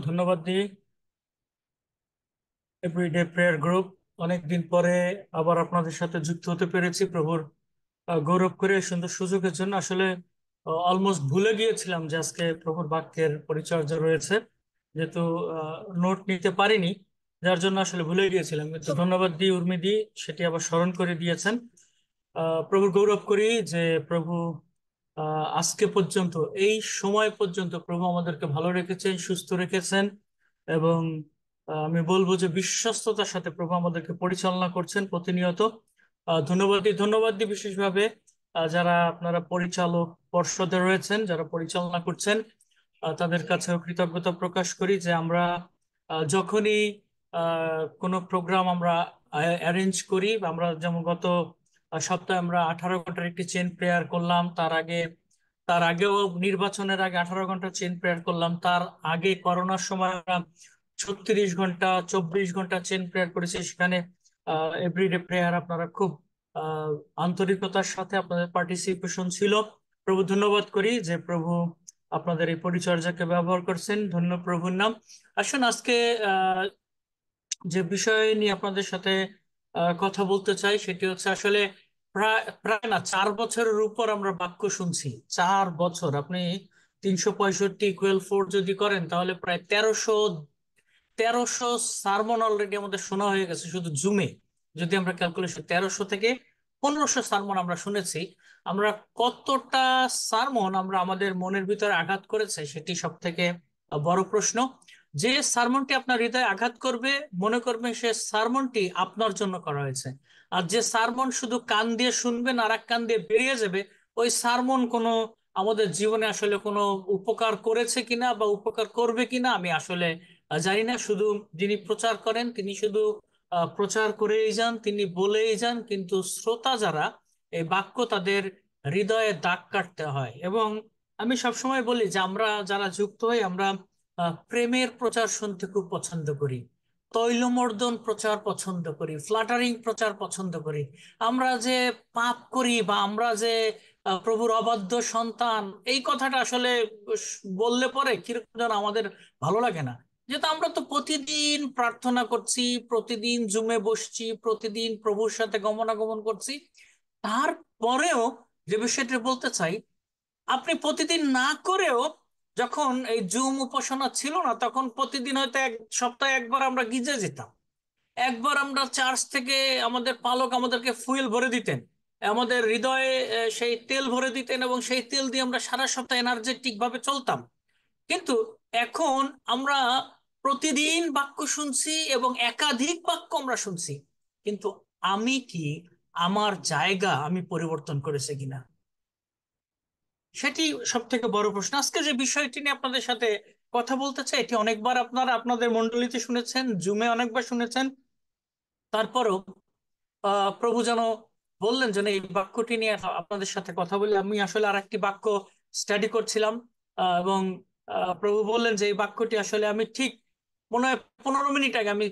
ধন্যবাদ দিই everyday prayer group. অনেকদিন পরে আবার আপনাদের সাথে যুক্ত হতে পেরেছি প্রভুর গৌরব করে সুন্দর সুযোগের জন্য। আসলে অলমোস্ট ভুলে গিয়েছিলাম যে আজকে প্রভুর বাক্যের পরিচর্যা রয়েছে, যেহেতু নোট নিতে পারিনি, যার জন্য আসলে ভুলে গিয়েছিলাম। কিন্তু ধন্যবাদ দিই উর্মি দি, সেটি আবার স্মরণ করে দিয়েছেন। প্রভুর গৌরব করি যে প্রভু আজকে পর্যন্ত, এই সময় পর্যন্ত প্রভু আমাদেরকে ভালো রেখেছেন, সুস্থ রেখেছেন। এবং আমি বলবো যে বিশ্বস্ততার সাথে প্রভু আমাদেরকে পরিচালনা করছেন প্রতিনিয়ত। ধন্যবাদ দিই বিশেষভাবে যারা আপনারা পরিচালক পর্ষদে রয়েছেন, যারা পরিচালনা করছেন, তাদের কাছেও কৃতজ্ঞতা প্রকাশ করি যে আমরা যখনই কোনো প্রোগ্রাম আমরা অ্যারেঞ্জ করি, বা আমরা যেমন গত সপ্তাহে আমরা 18 ঘন্টার একটি চেন প্রেয়ার করলাম। তার আগেও নির্বাচনের আগে 18 ঘন্টা চেন প্রেয়ার করলাম। তার আগে করোনার সময় আমরা 36 ঘন্টা 24 ঘন্টা চেন প্রেয়ার করেছি। সেখানে এভরিডে প্রেয়ার আপনারা খুব আহ, আন্তরিকতার সাথে আপনাদের পার্টিসিপেশন ছিল। প্রভু ধন্যবাদ করি যে প্রভু আপনাদের এই পরিচর্যাকে ব্যবহার করছেন, ধন্য প্রভুর নাম। আসুন আজকে আহ যে বিষয় নিয়ে আপনাদের সাথে কথা বলতে চাই সেটি হচ্ছে আসলে প্রায় প্রায় না 4 বছরের উপর আমরা বাক্য শুনছি। 4 বছর, আপনি 365 ইকুয়াল 4 যদি করেন তাহলে প্রায় তেরোশো সারমন অলরেডি আমাদের শোনা হয়ে গেছে শুধু জুমে। যদি আমরা ক্যালকুলেশন 1300 থেকে 1500 সারমন আমরা শুনেছি। আমরা কতটা সারমন আমরা আমাদের মনের ভিতরে আঘাত করেছে সেটি সব থেকে বড় প্রশ্ন। যে সারমনটি আপনার হৃদয়ে আঘাত করবে, মনে করবেন সে সারমনটি আপনার জন্য করা হয়েছে। আর যে সারমন শুধু কান দিয়ে শুনবেন আর এক কান দিয়ে বেরিয়ে যাবে, ওই সারমন কোনো আমাদের জীবনে আসলে কোনো উপকার করেছে কিনা বা উপকার করবে কিনা আমি আসলে জানি না। শুধু যিনি প্রচার করেন তিনি শুধু প্রচার করেই যান, তিনি বলেই যান, কিন্তু শ্রোতা যারা, এই বাক্য তাদের হৃদয়ে দাগ কাটতে হয়। এবং আমি সবসময় বলি যে আমরা যারা যুক্ত হই, আমরা প্রেমের প্রচার শুনতে খুব পছন্দ করি, তৈলমর্দন প্রচার পছন্দ করি, ফ্লাটারিং প্রচার পছন্দ করি। আমরা যে পাপ করি বা আমরা যে প্রভুর অবাধ্য সন্তান, এই কথাটা আসলে বললে পরে কিরকম যেন আমাদের ভালো লাগে না। যেহেতু আমরা তো প্রতিদিন প্রার্থনা করছি, প্রতিদিন জুমে বসছি, প্রতিদিন প্রভুর সাথে গমনাগমন করছি, তারপরেও যে বিষয়টা বলতে চাই, আপনি প্রতিদিন না করেও, যখন এই জুম উপাসনা ছিল না তখন প্রতিদিন হয়তো এক সপ্তাহে একবার আমরা গির্জে যেতাম, একবার আমরা চার্চ থেকে আমাদের পালক আমাদেরকে ফুয়েল ভরে দিতেন, আমাদের হৃদয়ে সেই তেল ভরে দিতেন, এবং সেই তেল দিয়ে আমরা সারা সপ্তাহ এনার্জেটিক ভাবে চলতাম। কিন্তু এখন আমরা প্রতিদিন বাক্য শুনছি এবং একাধিক বাক্য আমরা শুনছি, কিন্তু আমি কি, আমার জায়গা আমি পরিবর্তন করেছে কিনা, সেটি সব থেকে বড় প্রশ্ন। আজকে যে বিষয়টি নিয়ে আপনাদের সাথে কথা বলতে চাই, এটি অনেকবার আপনারা আপনাদের মণ্ডলীতে শুনেছেন, জুমে অনেকবার শুনেছেন। তারপরও প্রভু যেন বললেন যেন এই বাক্যটি নিয়ে আপনাদের সাথে কথা বলি। আমি আসলে আর একটি বাক্য স্টাডি করছিলাম, এবং প্রভু বললেন যে এই বাক্যটি আসলে আমি ঠিক মনে হয় 15 মিনিট আগে আমি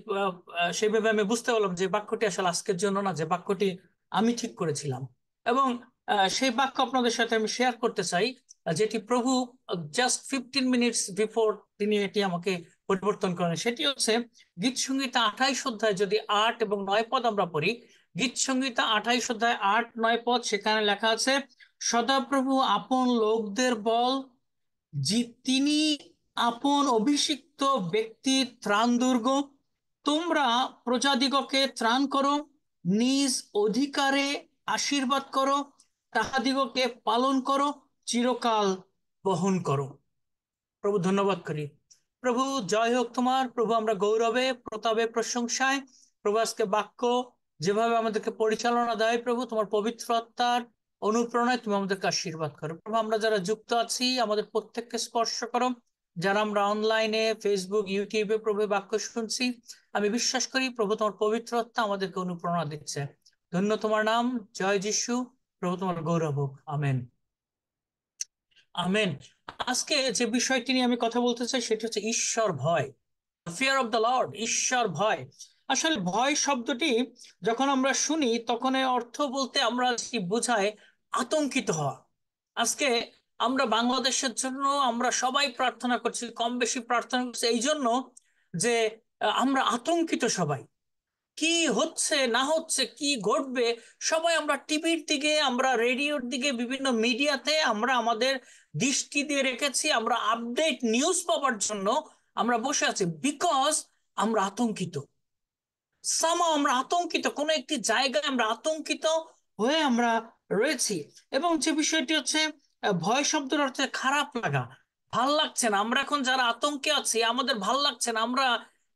সেইভাবে আমি বুঝতে পারলাম যে বাক্যটি আসলে আজকের জন্য না, যে বাক্যটি আমি ঠিক করেছিলাম। এবং সেই বাক্য আপনাদের সাথে আমি শেয়ার করতে চাই, যেটি প্রভু জাস্ট 15 মিনিটস বিফোর তিনি এটি আমাকে পরিবর্তন করেন। সেটি হচ্ছে গীত সংহিতা 28 অধ্যায় যদি 8 এবং 9 পদ আমরা পড়ি। গীত সংহিতা 28 অধ্যায় 8-9 পদ, সেখানে লেখা আছে, সদাপ্রভু আপন লোকদের বল, তিনি আপন অভিষিক্ত ব্যক্তির ত্রাণ দুর্গ। তোমরা প্রজাদিগকে ত্রাণ করো, নিজ অধিকারে আশীর্বাদ করো, তাহাদিগকে পালন করো, চিরকাল বহন করো। প্রভু ধন্যবাদ করি। প্রভু জয় হোক তোমার। প্রভু আমরা গৌরবে প্রতাপে প্রশংসায়, প্রভু আজকে বাক্য যেভাবে আমাদেরকে পরিচালনা দেয়, প্রভু তোমার পবিত্র আত্মার অনুপ্রেরণায় তুমি আমাদেরকে আশীর্বাদ করো। প্রভু আমরা যারা যুক্ত আছি আমাদের প্রত্যেককে স্পর্শ করো। যারা আমরা অনলাইনে ফেসবুক ইউটিউবে প্রভু বাক্য শুনছি, আমি বিশ্বাস করি প্রভু তোমার পবিত্র আত্মা আমাদেরকে অনুপ্রেরণা দিচ্ছে। ধন্য তোমার নাম। জয় যিশু। প্রভু তোমার গৌরব হোক। আমেন। আমেন। আজকে যে বিষয়টি নিয়ে আমি কথা বলতে চাই সেটি হচ্ছে ঈশ্বর ভয়, ফিয়ার অফ দ্য লর্ড, ঈশ্বর ভয়। আসলে ভয় শব্দটি যখন আমরা শুনি তখন এর অর্থ বলতে আমরা কি বোঝায়, আতঙ্কিত হওয়া। আজকে আমরা বাংলাদেশের জন্য আমরা সবাই প্রার্থনা করছি, কম বেশি প্রার্থনা করছি এই জন্য যে আমরা আতঙ্কিত সবাই। কি হচ্ছে না হচ্ছে, কি ঘটবে, সবাই আমরা টিভির দিকে, আমরা রেডিওর দিকে, বিভিন্ন মিডিয়াতে আমরা আমাদের দৃষ্টি দিয়ে রেখেছি। আমরা আপডেট নিউজ পাওয়ার জন্য আমরা বসে আছি, বিকজ আমরা আতঙ্কিত। আমরা আতঙ্কিত, কোনো একটি জায়গায় আমরা আতঙ্কিত হয়ে আমরা রয়েছি। এবং যে বিষয়টি হচ্ছে ভয় শব্দের অর্থে খারাপ লাগা, ভাল লাগছে না। আমরা এখন যারা আতঙ্কে আছি, আমাদের ভাল লাগছে না। আমরা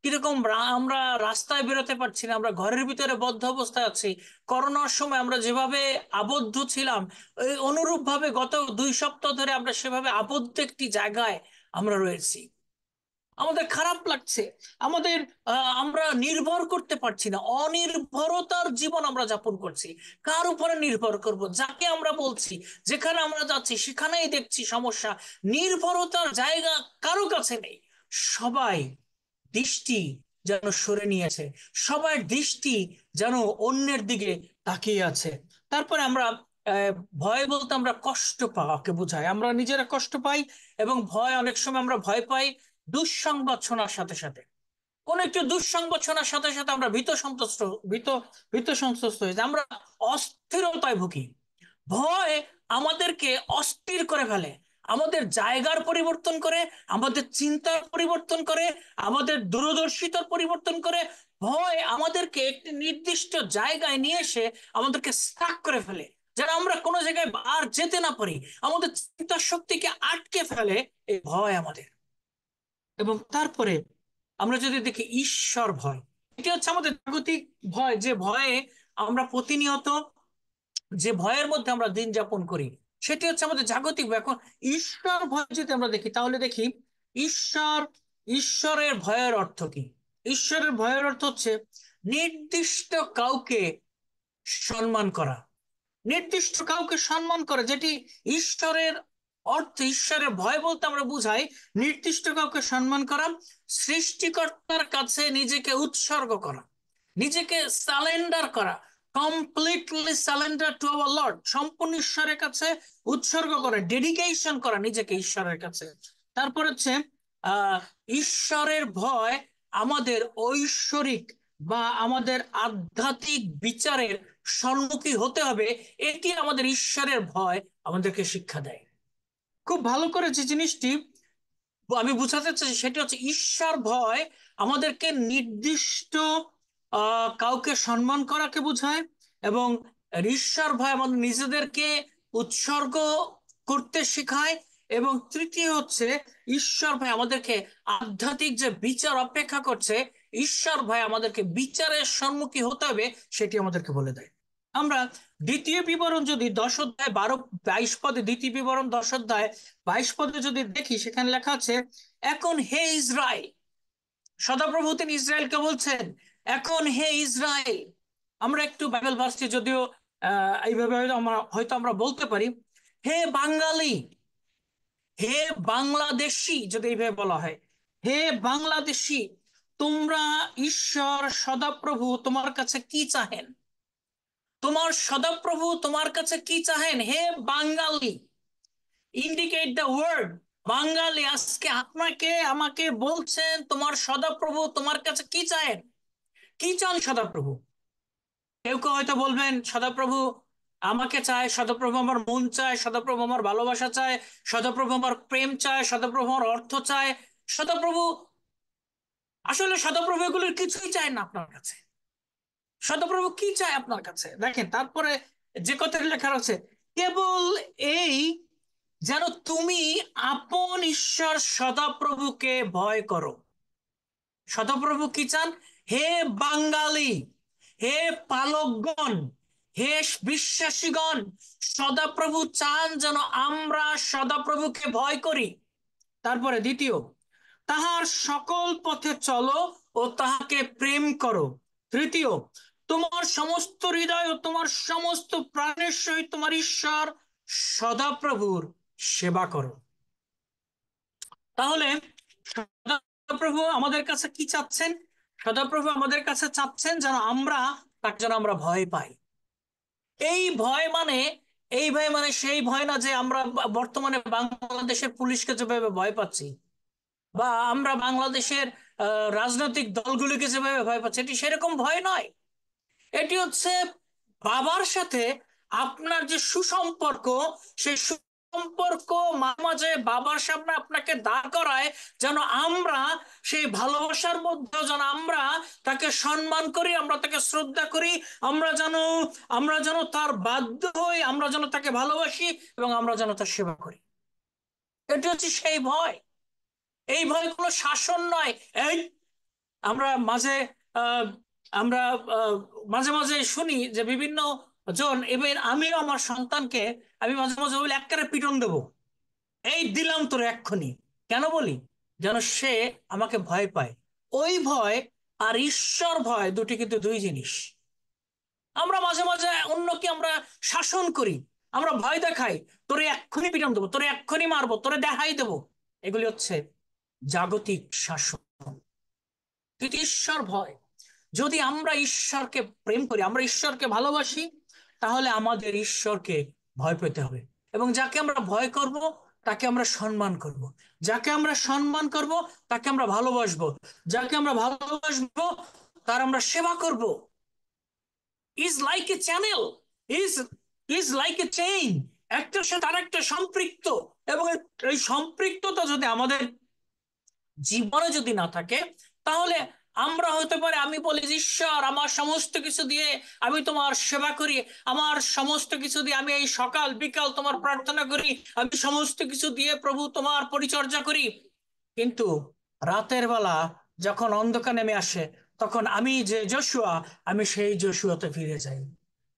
কিরকম আমরা রাস্তায় বেরোতে পারছি না, আমরা ঘরের ভিতরে বদ্ধ অবস্থায় আছি। করোনার সময় আমরা যেভাবে আবদ্ধ ছিলাম, এই অনুরূপ ভাবে গত 2 সপ্তাহ ধরে আমরা সেভাবে আবদ্ধ একটি জায়গায় আমরা রয়েছি। আমাদের খারাপ লাগছে। আমাদের আমরা নির্ভর করতে পারছি না, অনির্ভরতার জীবন আমরা যাপন করছি। কার উপরে নির্ভর করব? যাকে আমরা বলছি, যেখানে আমরা যাচ্ছি সেখানেই দেখছি সমস্যা। নির্ভরতার জায়গা কারো কাছে নেই। সবাই দৃষ্টি যেন সরে নিয়েছে, সবার দৃষ্টি যেন অন্যের দিকে তাকিয়ে আছে। তারপরে আমরা ভয় বলতে আমরা কষ্ট পাওয়াকে বোঝাই, আমরা নিজেরা কষ্ট পাই। এবং ভয়, অনেক সময় আমরা ভয় পাই দুঃসংবাদ শোনার সাথে সাথে। কোন একটু দুঃসংবাদ শোনার সাথে সাথে আমরা ভীত ভীত সন্ত্রস্ত হয়ে যাই, আমরা অস্থিরতায় ভুগি। ভয় আমাদেরকে অস্থির করে ফেলে, আমাদের জায়গার পরিবর্তন করে, আমাদের চিন্তার পরিবর্তন করে, আমাদের দূরদর্শিতার পরিবর্তন করে। ভয় আমাদেরকে একটি নির্দিষ্ট জায়গায় নিয়ে এসে আমাদেরকে স্টাক করে ফেলে, যেন আমরা কোনো জায়গায় আর যেতে না পারি। আমাদের চিন্তা শক্তিকে আটকে ফেলে এই ভয় আমাদের। এবং তারপরে আমরা যদি দেখি ঈশ্বর ভয়, এটি হচ্ছে আমাদের জাগতিক ভয়, যে ভয়ে আমরা প্রতিনিয়ত, যে ভয়ের মধ্যে আমরা দিন যাপন করি, সেটি হচ্ছে আমাদের জাগতিক ভয়। এখন ঈশ্বর ভয় যদি আমরা দেখি, তাহলে দেখি ঈশ্বর, ঈশ্বরের ভয়ের অর্থ কি? ঈশ্বরের ভয়ের অর্থ হচ্ছে নির্দিষ্ট কাউকে সম্মান করা। নির্দিষ্ট কাউকে সম্মান করা, যেটি ঈশ্বরের অর্থ। ঈশ্বরের ভয় বলতে আমরা বুঝাই নির্দিষ্ট কাউকে সম্মান করা, সৃষ্টিকর্তার কাছে নিজেকে উৎসর্গ করা, নিজেকে সালেন্ডার করা, completely cylinder to our Lord, সম্পূর্ণ ঈশ্বরের কাছে উৎসর্গ করা, ডেডিকেশন করা নিজেকে ঈশ্বরের কাছে। তারপর হচ্ছে আহ ঈশ্বরের ভয় আমাদের ঐশ্বরিক বা আমাদের আধ্যাত্মিক বিচারের সম্মুখী হতে হবে, এটি আমাদের ঈশ্বরের ভয় আমাদেরকে শিক্ষা দেয়। খুব ভালো করে যে জিনিসটি আমি বুঝাতে চাচ্ছি সেটা হচ্ছে ঈশ্বর ভয় আমাদেরকে নির্দিষ্ট কাউকে সম্মান করাকে বোঝায়। এবং ঈশ্বর ভয় আমাদের নিজেদেরকে উৎসর্গ করতে শেখায়। এবং তৃতীয় হচ্ছে ঈশ্বর ভয় আমাদেরকে আধ্যাত্মিক যে বিচার অপেক্ষা করছে, ঈশ্বর ভয় আমাদেরকে বিচারের সম্মুখীন হতে হবে, সেটি আমাদেরকে বলে দেয়। আমরা দ্বিতীয় বিবরণ যদি 10 অধ্যায় 12-22 পদে, দ্বিতীয় বিবরণ 10 অধ্যায় 22 পদে যদি দেখি, সেখানে লেখা আছে, এখন হে ইসরায়েল। সদাপ্রভু তিনি ইসরায়েলকে বলছেন, এখন হে ইসরায়েল। আমরা একটু বাইবেল ভার্সটি যদিও এইভাবে হয়তো আমরা বলতে পারি, হে বাঙালি, হে বাংলাদেশি, যদি এইভাবে বলা হয়, হে বাংলাদেশি, তোমরা ঈশ্বর সদাপ্রভু তোমার কাছে কি চাহেন? তোমার সদাপ্রভু তোমার কাছে কি চাহেন? হে বাঙালি, ইন্ডিকেট দ্য ওয়ার্ড বাঙালি। আজকে আপনাকে আমাকে বলছেন তোমার সদাপ্রভু তোমার কাছে কি চাহেন। কি চান সদাপ্রভু? কেউ কেউ হয়তো বলবেন সদাপ্রভু আমাকে চায়, সদাপ্রভু আমার মন চায়, সদাপ্রভু আমার ভালোবাসা চায়, সদাপ্রভু আমার প্রেম চায়, সদাপ্রভু আমার অর্থ চায়। সদাপ্রভু, আসলে সদাপ্রভু এগুলোর কিছুই চায় না আপনার কাছে। সদাপ্রভু কি চায় আপনার কাছে? দেখেন তারপরে যে কথাটি লেখা আছে, কেবল এই যেন তুমি আপন ঈশ্বর সদাপ্রভুকে ভয় করো। সদাপ্রভু কি চান? হে বাঙালি, হে পালকগণ, হে বিশ্বাসীগণ, সদাপ্রভু চান যেন আমরা সদাপ্রভুকে ভয় করি। তারপরে দ্বিতীয়, তাহার সকল পথে চলো ও তাহাকে প্রেম করো। তৃতীয়, তোমার সমস্ত হৃদয় ও তোমার সমস্ত প্রাণের সহিত তোমার ঈশ্বর সদাপ্রভুর সেবা করো। তাহলে সদাপ্রভু আমাদের কাছে কি চাচ্ছেন? সদাপ্রভু আমাদের কাছে চাচ্ছেন যেন আমরা তাকে, যেন আমরা ভয় পাই। এই ভয় মানে এই ভয় মানে সেই ভয় না যে আমরা বর্তমানে বাংলাদেশের পুলিশকে যেভাবে ভয় পাচ্ছি, বা আমরা বাংলাদেশের রাজনৈতিক দলগুলিকে যেভাবে ভয় পাচ্ছি, এটি সেরকম ভয় নয়। এটি হচ্ছে বাবার সাথে আপনার যে সুসম্পর্ক, সেই সুসম্পর্ক মাঝে মাঝে বাবার সামনে আপনাকে দাঁড় করায়, যেন আমরা সেই ভালোবাসার মধ্যে যেন আমরা তাকে সম্মান করি, আমরা তাকে শ্রদ্ধা করি, আমরা যেন আমরা যেন তার বাধ্য হই, আমরা যেন তাকে ভালোবাসি, এবং আমরা যেন তার সেবা করি। এটি হচ্ছে সেই ভয়। এই ভয় কোনো শাসন নয়। এই আমরা মাঝে আহ, আমরা আহ, মাঝে মাঝে শুনি যে বিভিন্ন জন, এবার আমিও আমার সন্তানকে আমি মাঝে মাঝে বলি একবারে পিটন দেবো, এই দিলাম তোর এক্ষুনি। কেন বলি? যেন সে আমাকে ভয় পায়। ওই ভয় আর ঈশ্বর ভয় দুটি কিন্তু দুই জিনিস। আমরা মাঝে মাঝে অন্যকে আমরা শাসন করি, আমরা ভয় দেখাই, তোরে এক্ষুনি পিটন দেবো, তোরে এক্ষুনি মারবো, তোরে দেখাই দেবো। এগুলি হচ্ছে জাগতিক শাসন। কিন্তু ঈশ্বর ভয়, যদি আমরা ঈশ্বরকে প্রেম করি, আমরা ঈশ্বরকে ভালোবাসি, তাহলে আমাদের ঈশ্বরকে ভয় পেতে হবে। এবং যাকে আমরা ভয় করব তাকে আমরা সম্মান করব, যাকে আমরা সম্মান করব তাকে আমরা ভালোবাসবো, যাকে আমরা ভালোবাসবো তার আমরা সেবা করব। Is like a channel, is is like a chain, একটার সাথে আরেকটা সম্পৃক্ত। এবং এই সম্পৃক্ততা যদি আমাদের জীবনে যদি না থাকে, তাহলে আমরা হতে পারে, আমি বলি যে, ঈশ্বর আমার সমস্ত কিছু দিয়ে আমি তোমার সেবা করি, আমার সমস্ত কিছু দিয়ে আমি এই সকাল বিকাল তোমার প্রার্থনা করি, আমি সমস্ত কিছু দিয়ে প্রভু তোমার পরিচর্যা করি। কিন্তু রাতের বেলা যখন অন্ধকার নেমে আসে, তখন আমি যে যশোয়া, আমি সেই যশোয়াতে ফিরে যাই।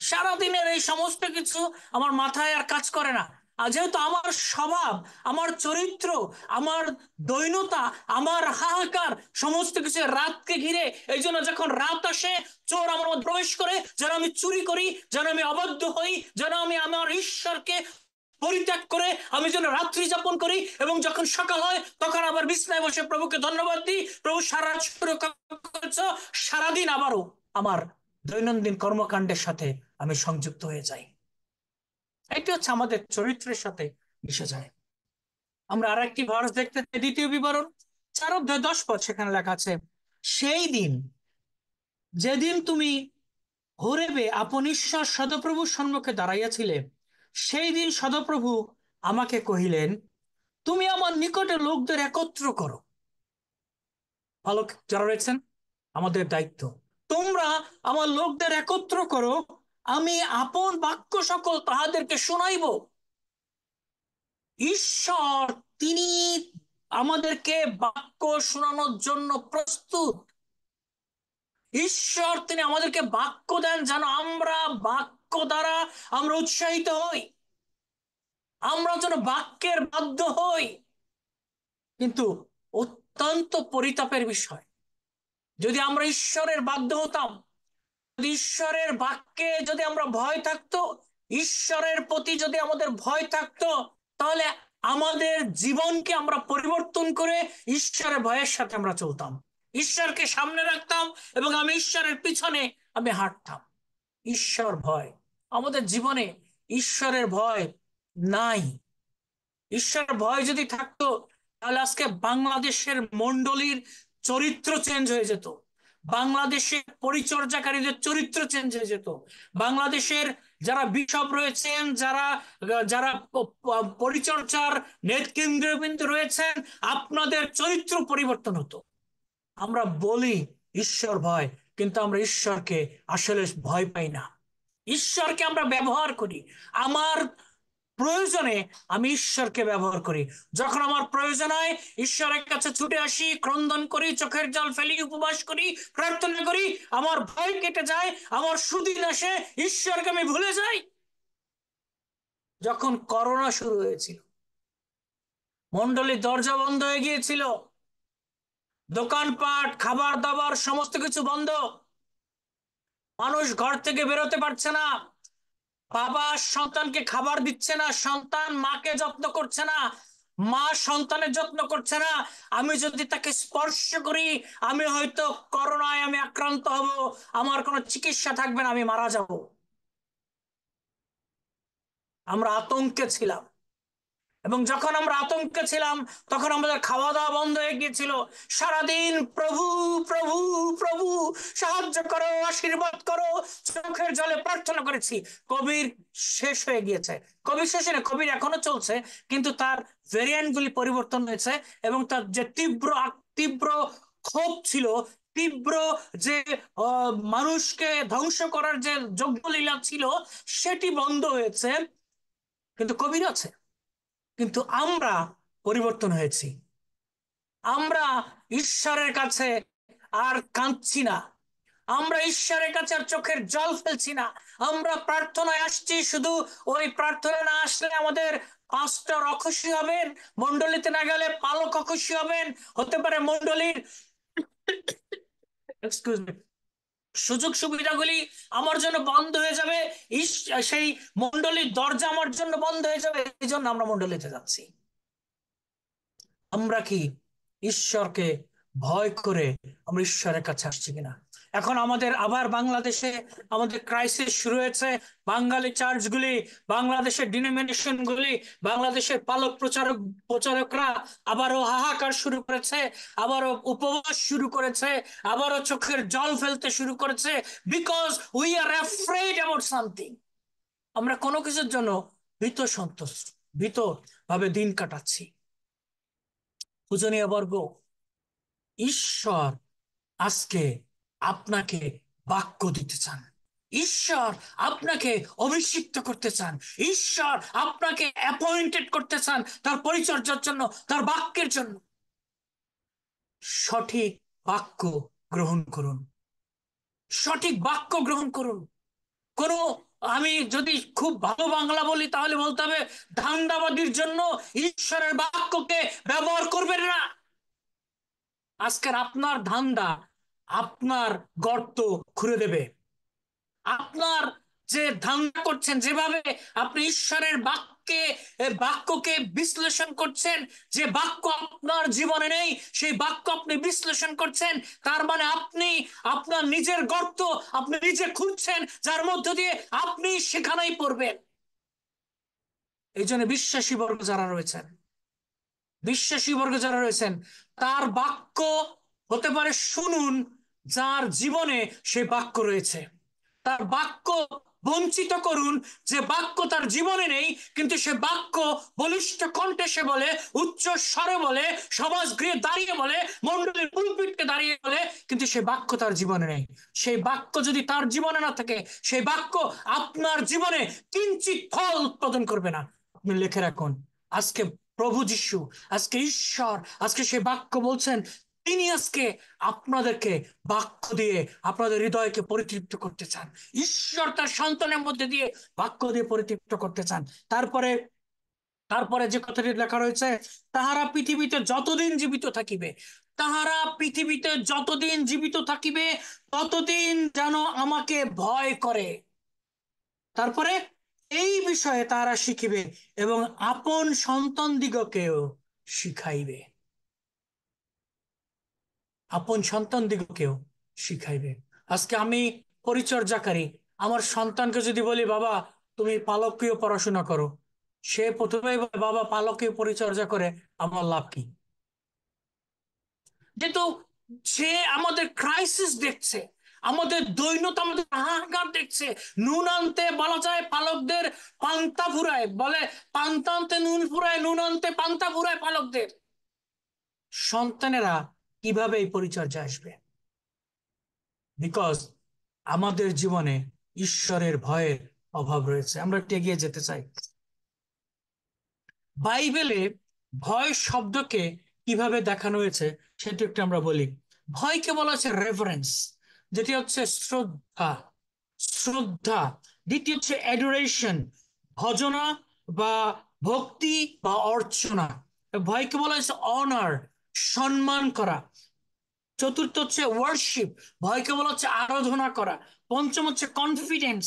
সারাদিনের এই সমস্ত কিছু আমার মাথায় আর কাজ করে না। আর যেহেতু আমার স্বভাব, আমার চরিত্র, আমার দৈনতা, আমার হাহাকার সমস্ত কিছু রাতকে ঘিরে, এই জন্য যখন রাত আসে, চোর আমার মধ্যে প্রবেশ করে, যেন আমি চুরি করি, যেন আমি অবাধ্য হই, যেন আমি আমার ঈশ্বরকে পরিত্যাগ করে আমি যেন রাত্রি যাপন করি, এবং যখন সকাল হয় তখন আবার বিছনায় বসে প্রভুকে ধন্যবাদ দিই, প্রভু সারা রাত সুরক্ষা করেছো, সারাদিন আবারও আমার দৈনন্দিন কর্মকাণ্ডের সাথে আমি সংযুক্ত হয়ে যাই। এটি হচ্ছে আমাদের চরিত্রের সাথে মিশে যায়। আমরা আর একটি ভার্স দেখতে পাই, দ্বিতীয় বিবরণ 4 অধ্যায় 10 পদ, সেখানে লেখা আছে, সেই দিন যেদিন তুমি হোরেবে আপন ঈশ্বর সদপ্রভুর সম্মুখে দাঁড়াইয়াছিলে, সেই দিন সদপ্রভু আমাকে কহিলেন, তুমি আমার নিকটে লোকদের একত্র করো। ভালো যারা রয়েছেন, আমাদের দায়িত্ব, তোমরা আমার লোকদের একত্র করো, আমি আপন বাক্য সকল তাহাদেরকে শুনাইব। ঈশ্বর তিনি আমাদেরকে বাক্য শোনানোর জন্য প্রস্তুত। ঈশ্বর তিনি আমাদেরকে বাক্য দেন যেন আমরা বাক্য দ্বারা আমরা উৎসাহিত হই, আমরা যেন বাক্যের বাধ্য হই। কিন্তু অত্যন্ত পরিতাপের বিষয়, যদি আমরা ঈশ্বরের বাধ্য হতাম, যদি ঈশ্বরের বাক্যে যদি আমরা ভয় থাকতো, ঈশ্বরের প্রতি যদি আমাদের ভয় থাকতো, তাহলে আমাদের জীবনকে আমরা পরিবর্তন করে ঈশ্বরের ভয়ের সাথে আমরা চলতাম, ঈশ্বরকে সামনে রাখতাম, এবং আমি ঈশ্বরের পিছনে আমি হাঁটতাম। ঈশ্বর ভয় আমাদের জীবনে, ঈশ্বরের ভয় নাই। ঈশ্বরের ভয় যদি থাকতো, তাহলে আজকে বাংলাদেশের মন্ডলীর চরিত্র চেঞ্জ হয়ে যেত, বাংলাদেশের পরিচর্যাকারীদের চরিত্র চেঞ্জ হয়ে যেত, বাংলাদেশের যারা বিশপ রয়েছেন, যারা যারা পরিচর্যার নেতৃবৃন্দ রয়েছেন, আপনাদের চরিত্র পরিবর্তন হতো। আমরা বলি ঈশ্বর ভয়, কিন্তু আমরা ঈশ্বরকে আসলে ভয় পাই না। ঈশ্বরকে আমরা ব্যবহার করি, আমার প্রয়োজনে আমি ঈশ্বরকে ব্যবহার করি। যখন আমার প্রয়োজন হয় ঈশ্বরের কাছে ছুটে আসি, ক্রন্দন করি, চোখের জল ফেলি, উপবাস করি, প্রার্থনা করি, আমার ভয় কেটে যায়, আমার সুদিন আসে, ঈশ্বরকে আমি ভুলে যাই। যখন করোনা শুরু হয়েছিল, মন্ডলীর দরজা বন্ধ হয়ে গিয়েছিল, দোকানপাট খাবার দাবার সমস্ত কিছু বন্ধ, মানুষ ঘর থেকে বেরোতে পারছে না, বাবা সন্তানকে খাবার দিচ্ছে না, সন্তান মাকে যত্ন করছে না, মা সন্তানের যত্ন করছে না। আমি যদি তাকে স্পর্শ করি, আমি হয়তো করোনায় আমি আক্রান্ত হব, আমার কোনো চিকিৎসা থাকবে না, আমি মারা যাব। আমরা আতঙ্কে ছিলাম, এবং যখন আমরা আতঙ্কে ছিলাম তখন আমাদের খাওয়া দাওয়া বন্ধ হয়ে গিয়েছিল। সারাদিন প্রভু প্রভু প্রভু সাহায্য করো, আশীর্বাদ করো, চোখের জলে প্রার্থনা করেছি। কোভিড শেষ হয়ে গিয়েছে। কোভিড শেষে না, কোভিড এখনো চলছে, কিন্তু তার ভেরিয়েন্ট গুলি পরিবর্তন হয়েছে, এবং তার যে তীব্র তীব্র ক্ষোভ ছিল, তীব্র যে মানুষকে ধ্বংস করার যে যজ্ঞলীলা ছিল, সেটি বন্ধ হয়েছে। কিন্তু কোভিড আছে, কিন্তু আমরা পরিবর্তন হয়েছি। আমরা ঈশ্বরের কাছে আর কাঁদছি না, আমরা ঈশ্বরের কাছে আর চোখের জল ফেলছি না। আমরা প্রার্থনায় আসছি, শুধু ওই প্রার্থনা না আসলে আমাদের পাস্টর অখুশি হবেন, মন্ডলীতে না গেলে পালক অখুশি হবেন, হতে পারে মন্ডলীর এক্সকিউজ মি সুযোগ সুবিধাগুলি আমার জন্য বন্ধ হয়ে যাবে, সেই মন্ডলীর দরজা আমার জন্য বন্ধ হয়ে যাবে, এই জন্য আমরা মন্ডলীতে যাচ্ছি। আমরা কি ঈশ্বরকে ভয় করে আমরা ঈশ্বরের কাছে আসছি কিনা? এখন আমাদের আবার বাংলাদেশে আমাদের ক্রাইসিস শুরু হয়েছে। বাঙালি চার্চগুলি, বাংলাদেশের ডিনোমিনেশন গুলি, বাংলাদেশের পালক প্রচারকরা আবারও হাহাকার শুরু করেছে, আবারও উপবাস শুরু করেছে, আবারও চোখের জল ফেলতে শুরু করেছে, because we are afraid about something. আমরা কোনো কিছুর জন্য ভীত সন্ত্রস্ত, ভীত ভাবে দিন কাটাচ্ছি। পূজনীয় বর্গ, ঈশ্বর আজকে আপনাকে বাক্য দিতে চান, ঈশ্বর আপনাকে অভিষিক্ত করতে চান, ঈশ্বর আপনাকে অ্যাপয়েন্টেড করতে চান তার পরিচর্যার জন্য, তার বাক্যের জন্য। সঠিক বাক্য গ্রহণ করুন, সঠিক বাক্য গ্রহণ করুন। কোনো, আমি যদি খুব ভালো বাংলা বলি তাহলে বলতে হবে, ধান্দাবাদীর জন্য ঈশ্বরের বাক্যকে ব্যবহার করবেন না। আজকের আপনার ধান্দা আপনার গর্ত খুঁড়ে দেবে। আপনার যে ধান্দা করছেন, যেভাবে আপনি ঈশ্বরের বাক্যকে বিশ্লেষণ করছেন, যে বাক্য আপনার জীবনে নেই সেই বাক্য আপনি বিশ্লেষণ করছেন, তার মানে আপনি আপনার নিজের গর্ত আপনি নিজে খুঁড়ছেন, যার মধ্য দিয়ে আপনি সেখানেই পড়বেন। এই জন্য বিশ্বাসী বর্গ যারা রয়েছেন, তার বাক্য হতে পারে শুনুন, যার জীবনে সে বাক্য রয়েছে। তার বাক্য বঞ্চিত করুন, যে বাক্য তার জীবনে নেই, কিন্তু সে বাক্য বলিষ্ঠ কণ্ঠে সে বলে, উচ্চ স্বরে বলে, সমাজ গৃহে দাঁড়িয়ে বলে, মন্ডলীর পুলপিটে দাঁড়িয়ে বলে, কিন্তু সে বাক্য তার জীবনে নেই। সেই বাক্য যদি তার জীবনে না থাকে, সেই বাক্য আপনার জীবনে কিঞ্চিত ফল উৎপাদন করবে না। আপনি লিখে রাখুন, আজকে প্রভু যিশু, আজকে ঈশ্বর, আজকে সে বাক্য বলছেন, তিনি আজকে আপনাদেরকে বাক্য দিয়ে আপনাদের হৃদয়কে পরিতৃপ্ত করতে চান। ঈশ্বর তার সন্তানের মধ্যে দিয়ে বাক্য দিয়ে পরিতৃপ্ত করতে চান। তারপরে তারপরে যে কথাটি লেখা রয়েছে, তাহারা পৃথিবীতে যতদিন জীবিত থাকিবে, তাহারা পৃথিবীতে যতদিন জীবিত থাকিবে ততদিন যেন আমাকে ভয় করে। তারপরে এই বিষয়ে তারা শিখিবে এবং আপন সন্তানদিগকেও শিখাইবে, আপন সন্তানদিগকেও শিখাইবে। আজকে আমি পরিচর্যাকারী, আমার সন্তানকে যদি বলি, বাবা তুমি পালকীয় পড়াশোনা করো, সে প্রথমেই বলে, বাবা পালকীয় পরিচর্যা করে আমার লাভ কি? যেহেতু সে আমাদের ক্রাইসিস দেখছে, আমাদের দৈন্যতা, আমাদের হাহাকার দেখছে। নুন আনতে বলা যায় পালকদের পান্তা ফুরায়, বলে পান্তা আনতে নুন ফুরায়, নুন আনতে পান্তা ফুরায় পালকদের। সন্তানেরা কিভাবে এই পরিচর্যা আসবে? বিকজ আমাদের জীবনে ঈশ্বরের ভয়ের অভাব রয়েছে। আমরা একটু এগিয়ে যেতে চাই। বাইবেলে ভয় শব্দকে কিভাবে দেখানো হয়েছে সেটা একটু আমরা বলি। ভয়কে বলা হচ্ছে রেফারেন্স, যেটি হচ্ছে শ্রদ্ধা, শ্রদ্ধা। দ্বিতীয় হচ্ছে অ্যাডোরেশন, ভজনা বা ভক্তি বা অর্চনা। ভয়কে বলা হচ্ছে অনার, সম্মান করা। চতুর্থ হচ্ছে ওয়ার্শিপ, ভয়কে বলা হচ্ছে আরাধনা করা। পঞ্চম হচ্ছে কনফিডেন্স,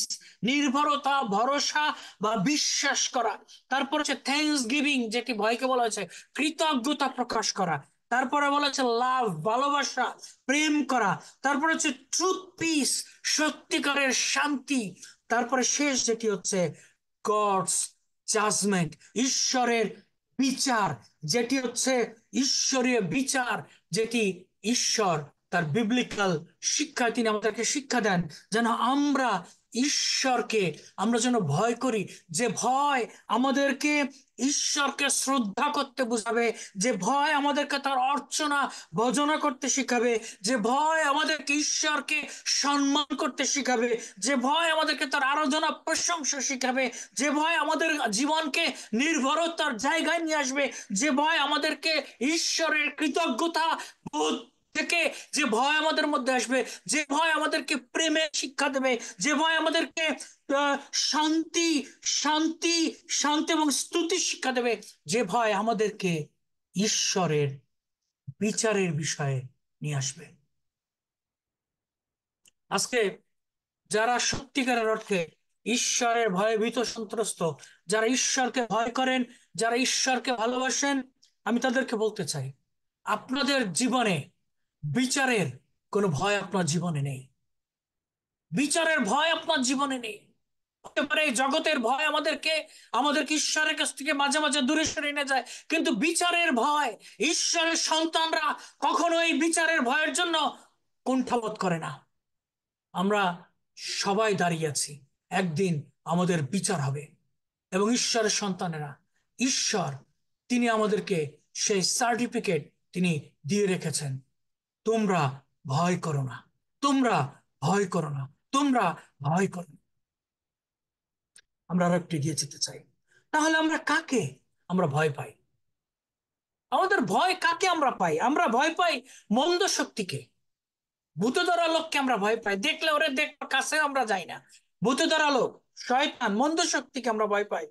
নির্ভরতা, ভরসা বা বিশ্বাস করা। তারপর হচ্ছে থ্যাঙ্কস গিভিং, যেটি ভয়কে বলা হচ্ছে কৃতজ্ঞতা প্রকাশ করা। তারপরে বলা হচ্ছে লাভ, ভালোবাসা, প্রেম করা। তারপর হচ্ছে ট্রুথ, পিস, সত্যিকারের শান্তি। তারপরে শেষ যেটি হচ্ছে গডস জাজমেন্ট, ঈশ্বরের বিচার, যেটি হচ্ছে ঈশ্বরীয় বিচার, যেটি ঈশ্বর তার বিবলিক্যাল শিক্ষায় তিনি আমাদেরকে শিক্ষা দেন, যেন আমরা ঈশ্বরকে আমরা যেন ভয় করি। যে ভয় আমাদেরকে ঈশ্বরকে শ্রদ্ধা করতে বোঝাবে, যে ভয় আমাদেরকে তার অর্চনা ভজনা করতে শিখাবে, যে ভয় আমাদেরকে ঈশ্বরকে সম্মান করতে শিখাবে, যে ভয় আমাদেরকে তার আরাধনা প্রশংসা শিখাবে, যে ভয় আমাদের জীবনকে নির্ভরতার জায়গায় নিয়ে আসবে, যে ভয় আমাদেরকে ঈশ্বরের কৃতজ্ঞতা বোধ থেকে যে ভয় আমাদের মধ্যে আসবে, যে ভয় আমাদেরকে প্রেমের শিক্ষা দেবে, যে ভয় আমাদেরকে আহ, শান্তি শান্তি শান্তি এবং স্তুতি শিক্ষা দেবে, যে ভয় আমাদেরকে ঈশ্বরের বিচারের বিষয়ে নিয়ে আসবে। আজকে যারা সত্যিকারের অর্থে ঈশ্বরের ভয়ে ভীত সন্ত্রস্ত, যারা ঈশ্বরকে ভয় করেন, যারা ঈশ্বরকে ভালোবাসেন, আমি তাদেরকে বলতে চাই, আপনাদের জীবনে বিচারের কোনো ভয় আপনার জীবনে নেই। বিচারের ভয় আপনার জীবনে নেই। হতে পারে এই জগতের ভয় আমাদেরকে ঈশ্বরের কাছ থেকে মাঝে মাঝে দূরে সরে নিয়ে যায়, কিন্তু বিচারের ভয়, ঈশ্বরের সন্তানরা কখনো এই বিচারের ভয়ের জন্য কুণ্ঠাবোধ করে না। আমরা সবাই দাঁড়িয়ে আছি, একদিন আমাদের বিচার হবে, এবং ঈশ্বরের সন্তানেরা, ঈশ্বর তিনি আমাদেরকে সেই সার্টিফিকেট তিনি দিয়ে রেখেছেন। তোমরা ভয় করো না, তোমরা ভয় করো না, তোমরা ভয় করো না। আমরা আরো একটু এগিয়ে যেতে চাই। তাহলে আমরা কাকে আমরা ভয় পাই? আমাদের ভয় কাকে আমরা পাই? আমরা ভয় পাই মন্দ শক্তিকে, ভূত ধরা লোককে আমরা ভয় পাই, দেখলে ওরে কাছে আমরা যাই না। ভূত ধরা লোক, শয়তান, মন্দ শক্তিকে আমরা ভয় পাই।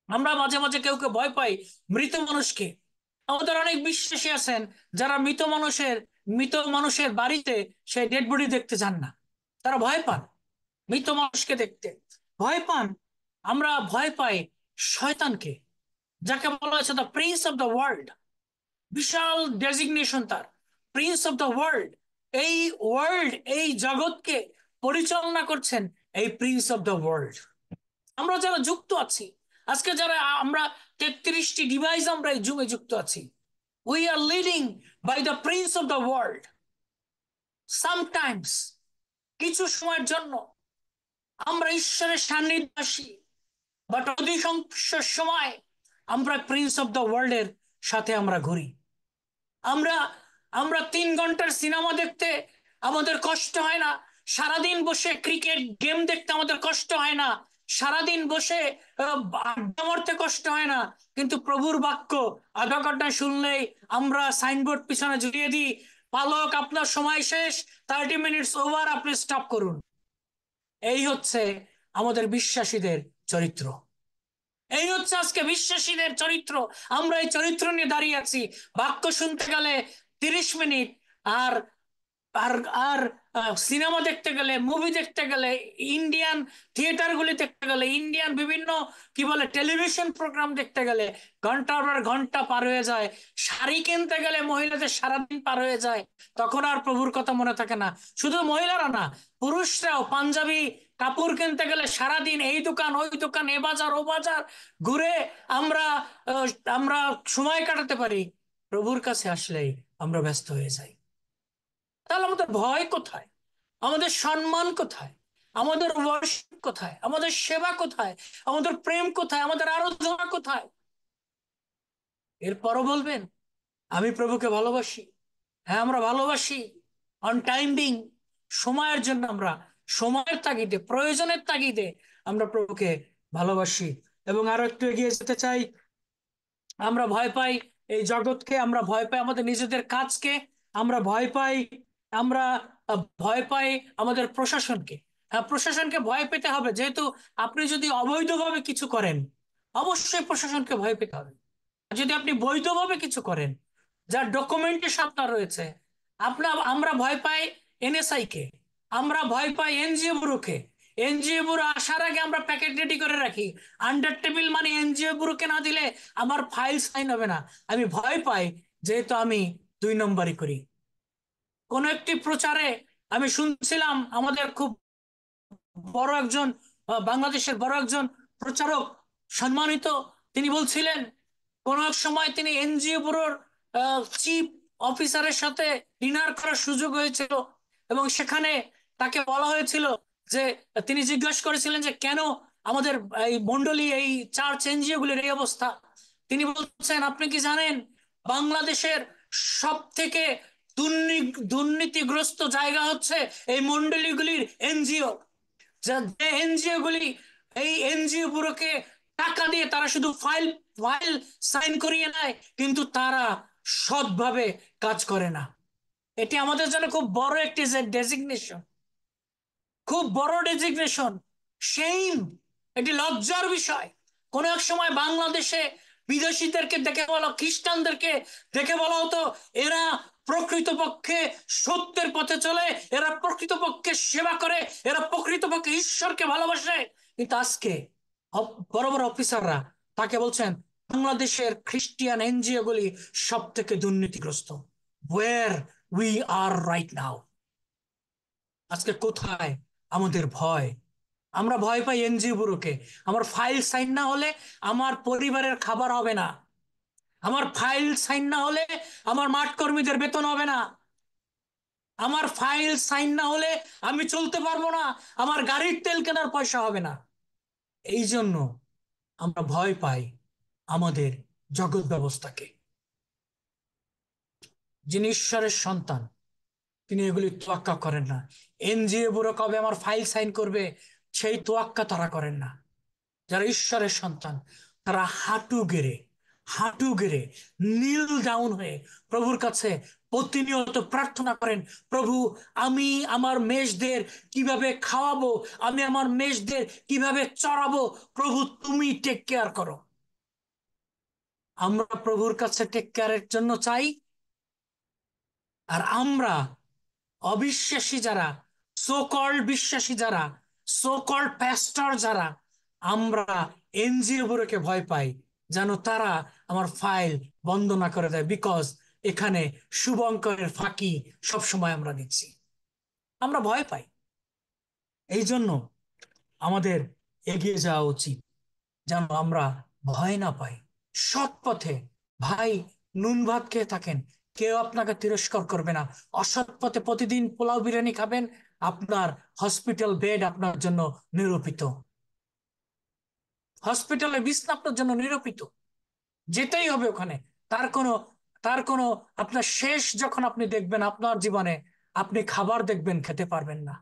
আমরা মাঝে মাঝে কেউ কেউ ভয় পাই মৃত মানুষকে। আমাদের অনেক বিশ্বাসী আছেন যারা মৃত মানুষের বাড়িতে সেই ডেড বডি দেখতে যান না, তারা ভয় পান মৃত মানুষকে দেখতে, ভয় পান। আমরা ভয় পাই শয়তানকে, যাকে বলা হয়েছে the prince of the world. বিশাল ডেজিগনেশন তার, প্রিন্স অফ দ্য ওয়ার্ল্ড। এই ওয়ার্ল্ড, এই জগৎকে পরিচালনা করছেন এই প্রিন্স অফ দ্য ওয়ার্ল্ড। আমরা যারা যুক্ত আছি আজকে, যারা আমরা 33টি ডিভাইস আমরা এই জুমে যুক্ত আছি, we are leading by the prince of the world. Sometimes, কিছু সময়ের জন্য আমরা ঈশ্বরের সান্নিধ্যে আসি, বাট অধিকাংশ সময় আমরা প্রিন্স অফ দ্য ওয়ার্ল্ডের সাথে আমরা ঘুরি। আমরা আমরা 3 ঘন্টার সিনেমা দেখতে আমাদের কষ্ট হয় না, সারাদিন বসে ক্রিকেট গেম দেখতে আমাদের কষ্ট হয় না, সারাদিন বসে আড্ডা মারতে কষ্ট হয় না, কিন্তু প্রভুর বাক্য আধা ঘন্টা শুনলেই আমরা সাইনবোর্ড পিছনে ঝুলিয়ে দিই, পালক আপনার সময় শেষ, 30 মিনিটস ওভার, আপনি স্টপ করুন। এই হচ্ছে আমাদের বিশ্বাসীদের চরিত্র। এই হচ্ছে আজকে বিশ্বাসীদের চরিত্র। আমরা এই চরিত্র নিয়ে দাঁড়িয়ে আছি। বাক্য শুনতে গেলে 30 মিনিট, আর আর আর সিনেমা দেখতে গেলে, মুভি দেখতে গেলে, ইন্ডিয়ান থিয়েটার গুলি দেখতে গেলে, ইন্ডিয়ান বিভিন্ন কি বলে টেলিভিশন প্রোগ্রাম দেখতে গেলে ঘন্টার পর ঘন্টা পার হয়ে যায়। শাড়ি কিনতে গেলে মহিলাদের সারাদিন পার হয়ে যায়, তখন আর প্রভুর কথা মনে থাকে না। শুধু মহিলারা না, পুরুষরাও পাঞ্জাবি কাপড় কিনতে গেলে সারাদিন এই দোকান ওই দোকান, এ বাজার ও বাজার ঘুরে আমরা আহ, আমরা সময় কাটাতে পারি। প্রভুর কাছে আসলেই আমরা ব্যস্ত হয়ে যাই। তাহলে আমাদের ভয় কোথায়? আমাদের সম্মান কোথায়? আমাদের ওয়ার্শিপ কোথায়? আমাদের সেবা কোথায়? আমাদের প্রেম কোথায়? আমাদের আরাধনা কোথায়? এরপরও বলবেন আমি প্রভুকে ভালোবাসি। হ্যাঁ, আমরা ভালোবাসি। অন টাইম বিং, সময়ের জন্য আমরা, সময়ের তাগিদে, প্রয়োজনের তাগিদে আমরা প্রভুকে ভালোবাসি। এবং আরো একটু এগিয়ে যেতে চাই। আমরা ভয় পাই এই জগৎকে, আমরা ভয় পাই আমাদের নিজেদের কাজকে, আমরা ভয় পাই, আমরা ভয় পাই আমাদের প্রশাসনকে। হ্যাঁ, প্রশাসনকে ভয় পেতে হবে, যেহেতু আপনি যদি অবৈধভাবে কিছু করেন অবশ্যই প্রশাসনকে ভয় পেতে হবে। আর যদি আপনি বৈধভাবে কিছু করেন, যার ডকুমেন্টেশন আপনার রয়েছে, আমরা ভয় পাই এনএসআই কে, আমরা ভয় পাই এনজিও ব্যুরোকে। এনজিও ব্যুরো আসার আগে আমরা প্যাকেট রেডি করে রাখি, আন্ডার টেবিল মানে এনজিও ব্যুরোকে না দিলে আমার ফাইল সাইন হবে না। আমি ভয় পাই, যেহেতু আমি 2 নম্বরই করি। কোন একটি প্রচারে আমি শুনছিলাম, আমাদের খুব বড় একজন বাংলাদেশের বড় একজন প্রচারক সম্মানিত। তিনি বলছিলেন কোন এক সময় তিনি এনজিও ব্যুরোর চিফ অফিসারের সাথে ডিনার করার সুযোগ হয়েছিল, এবং সেখানে তাকে বলা হয়েছিল যে, তিনি জিজ্ঞাসা করেছিলেন যে কেন আমাদের এই মন্ডলী, এই চার্চ এনজিও গুলির এই অবস্থা। তিনি বলছেন, আপনি কি জানেন বাংলাদেশের সব থেকে দুর্নীতিগ্রস্ত জায়গা হচ্ছে এই মন্ডলীগুলির এনজিও। যে এনজিও গুলি, এই এনজিও গুলোকে টাকা দিয়ে তারা শুধু ফাইল ফাইল সাইন করিয়ে নেয়, কিন্তু তারা সৎভাবে কাজ করে না। এটি আমাদের জন্য খুব বড় একটি ডেজিগনেশন, খুব বড় ডেজিগনেশন। সেইম, এটি লজ্জার বিষয়। কোন এক সময় বাংলাদেশে বিদেশিদেরকে দেখে বলা, খ্রিস্টানদেরকে দেখে বলা হতো এরা প্রকৃতপক্ষে সত্যের পথে চলে, এরা প্রকৃতপক্ষে সেবা করে, এরা প্রকৃতপক্ষে ঈশ্বরকে ভালোবাসে। কিন্তু আজকে বড় বড় অফিসাররা তাকে বলছেন বাংলাদেশের খ্রিস্টিয়ান এনজিও গুলি সব থেকে দুর্নীতিগ্রস্ত। ওয়ের উই আর রাইট নাও। আজকে কোথায় আমাদের ভয়? আমরা ভয় পাই এনজিও ব্যুরোকে। আমার ফাইল সাইন না হলে আমার পরিবারের খাবার হবে না, আমার ফাইল সাইন না হলে আমার মাঠ কর্মীদের বেতন হবে না, আমার ফাইল সাইন না হলে আমি চলতে পারবো না, আমার গাড়ির তেল কেনার পয়সা হবে না। এই জন্য আমরা ভয় পাই আমাদের জগৎ ব্যবস্থাকে। যিনি ঈশ্বরের সন্তান তিনি এগুলি তোয়াক্কা করেন না। এনজিও ব্যুরো কবে আমার ফাইল সাইন করবে সেই তোয়াক্কা তারা করেন না। যারা ঈশ্বরের সন্তান তারা হাঁটু গেড়ে নীল ডাউন হয়ে প্রভুর কাছে প্রতিনিয়ত প্রার্থনা করেন, প্রভু আমি আমার মেষদের কিভাবে খাওয়াবো, আমি আমার মেষদের কিভাবে চড়াবো, প্রভু তুমি টেক কেয়ার করো। আমরা প্রভুর কাছে টেক কেয়ারের জন্য চাই, আর আমরা অবিশ্বাসী যারা, সো কল্ড বিশ্বাসী যারা, সো কল্ড প্যাস্টর যারা, আমরা এনজিও গুলোকে ভয় পাই যেন তারা আমার ফাইল বন্ধ না করে দেয়, বিকজ এখানে শুভঙ্করের ফাঁকি সব সময় আমরা দিচ্ছি। আমরা ভয় পাই। এই জন্য আমাদের এগিয়ে যাওয়া উচিত যেন আমরা ভয় না পাই। সৎ পথে ভাই নুন ভাত খেয়ে থাকেন, কেউ আপনাকে তিরস্কার করবে না। অসৎ পথে প্রতিদিন পোলাও বিরিয়ানি খাবেন, আপনার হসপিটাল বেড আপনার জন্য নিরূপিত, হসপিটালে বিছনা আপনার জন্য নিরূপিত। যেতেই হবে ওখানে। তার কোনো তার কোনো আপনার শেষ যখন আপনি দেখবেন আপনার জীবনে, আপনি খাবার দেখবেন খেতে পারবেন না।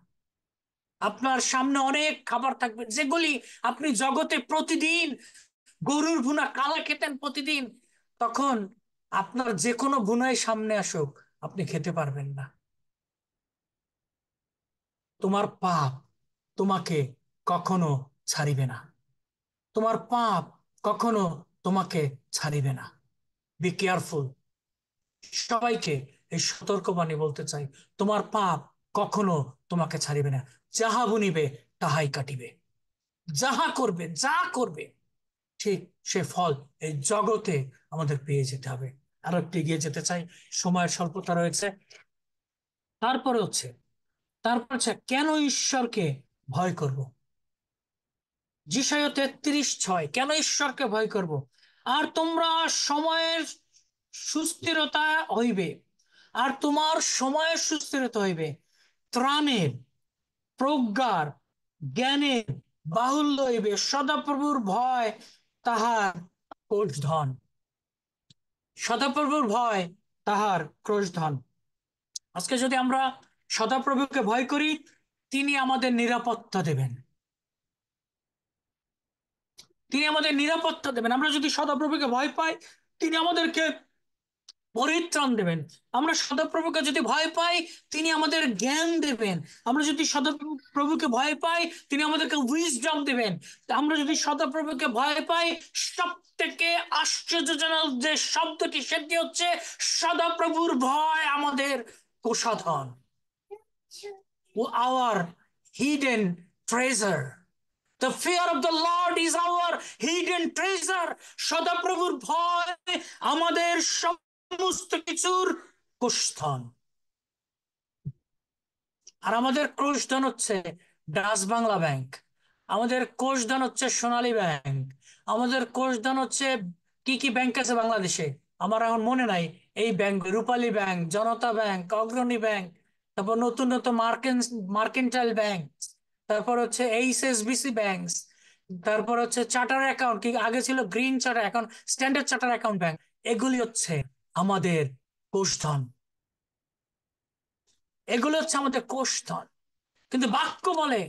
আপনার সামনে অনেক খাবার থাকবে যেগুলি আপনি জগতে প্রতিদিন গরুর ভুনা কালা খেতেন প্রতিদিন, তখন আপনার যে কোনো ভুনাই সামনে আসুক আপনি খেতে পারবেন না। তোমার পাপ তোমাকে কখনো ছাড়িবে না, তোমার পাপ কখনো তোমাকে ছাড়িবে না। Be careful. সবাইকে এই সতর্কবাণী বলতে চাই, তোমার পাপ কখনো তোমাকে ছাড়িবে না। যাহা বুনিবে তাহাই কাটিবে। যাহা করবে, যা করবে, ঠিক সে ফল এই জগতে আমাদের পেয়ে যেতে হবে। আরো একটু এগিয়ে যেতে চাই, সময়ের স্বল্পতা রয়েছে। তারপরে হচ্ছে কেন ঈশ্বরকে ভয় করব। যিশায়া 33:6, কেন ঈশ্বরকে ভয় করব? আর তোমরা সময়ের সুস্থিরতা হইবে, আর তোমার সময়ের সুস্থিরতা হইবে, ত্রাণের, প্রজ্ঞার, জ্ঞানের বাহুল্য হইবে, সদাপ্রভুর ভয় তাহার কোষধন। সদাপ্রভুর ভয় তাহার ক্রোশধন। আজকে যদি আমরা সদাপ্রভুকে ভয় করি, তিনি আমাদের নিরাপত্তা দেবেন, তিনি আমাদের নিরাপত্তা দেবেন। আমরা যদি সদাপ্রভুকে ভয় পাই তিনি আমাদেরকে পরিত্রাণ দেবেন। আমরা সদাপ্রভুকে যদি ভয় পাই তিনি আমাদের জ্ঞান দেবেন। আমরা যদি সদাপ্রভুকে ভয় পাই তিনি আমাদেরকে উইজডম দেবেন। আমরা যদি সদাপ্রভুকে ভয় পাই, সব থেকে আশ্চর্যজনক যে শব্দটি সেটি হচ্ছে সদাপ্রভুর ভয় আমাদের প্রসাধন, our hidden treasure. The fear of the Lord is our hidden treasure. সদাপ্রভুর ভয় আমাদের সমস্ত কিছুর কোষধন। আর আমাদের কোষধন হচ্ছে ডাচ বাংলা ব্যাংক, আমাদের কোষধন হচ্ছে সোনালী ব্যাংক, আমাদের কোষ ধান হচ্ছে কি কি ব্যাংক আছে বাংলাদেশে আমার এখন মনে নাই। এই ব্যাংক, রূপালী ব্যাংক, জনতা ব্যাংক, অগ্রণী ব্যাংক, তারপর নতুন নতুন মার্কেন্টাইল ব্যাংক, তারপর হচ্ছে এইচএসবিসি ব্যাংক, তারপর হচ্ছে চার্টার অ্যাকাউন্ট, কি আগে ছিল গ্রিন চার্টার, এখন স্ট্যান্ডার্ড চার্টার অ্যাকাউন্ট ব্যাংক। এগুলি হচ্ছে আমাদের কোষ ধন, এগুলো হচ্ছে আমাদের কোষ ধন। কিন্তু বাক্য বলে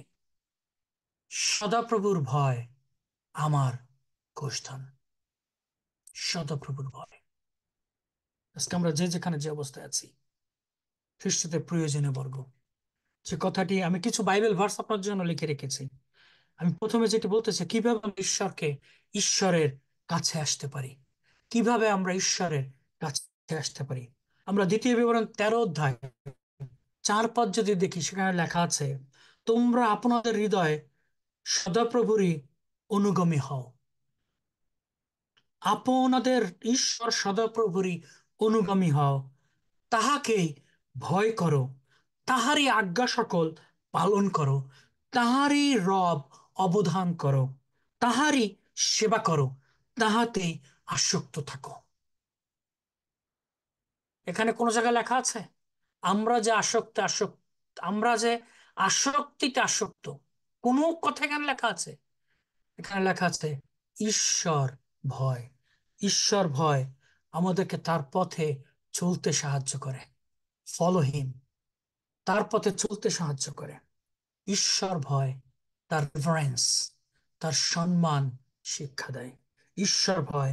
সদাপ্রভুর ভয় আমার কোষ ধন। সদাপ্রভুর ভয়। আজকে আমরা যে যেখানে যে অবস্থায় আছি, খ্রিস্টদের প্রয়োজনীয় বর্গ, যে কথাটি আমি কিছু বাইবেল ভার্স আপনার জন্য লিখে রেখেছি। আমি প্রথমে যেটি বলতে চাই, কিভাবে আমরা ঈশ্বরের কাছে আসতে পারি, কিভাবে আমরা ঈশ্বরের কাছে আসতে পারি। আমরা দ্বিতীয় বিবরণ 13 অধ্যায় 4 পদ যদি দেখি, সেখানে লেখা আছে, তোমরা আপনাদের হৃদয়ে সদাপ্রভুরই অনুগামী হও। আপনাদের ঈশ্বর সদাপ্রভুরই অনুগামী হও, তাহাকেই ভয় করো, তাহারই আজ্ঞা সকল পালন করো, তাহারই রব অবধান করো, তাহারই সেবা করো, তাহাতেই আসক্ত থাকো। এখানে কোন জায়গায় লেখা আছে আমরা যে আসক্তিতে আসক্ত? কোন কথা এখানে লেখা আছে? এখানে লেখা আছে ঈশ্বর ভয়। ঈশ্বর ভয় আমাদেরকে তার পথে চলতে সাহায্য করে। ফলো হিম, তার পথে চলতে সাহায্য করে। ঈশ্বর ভয় তার রেভারেন্স, তার সম্মান শিক্ষা দেয়। ঈশ্বর ভয়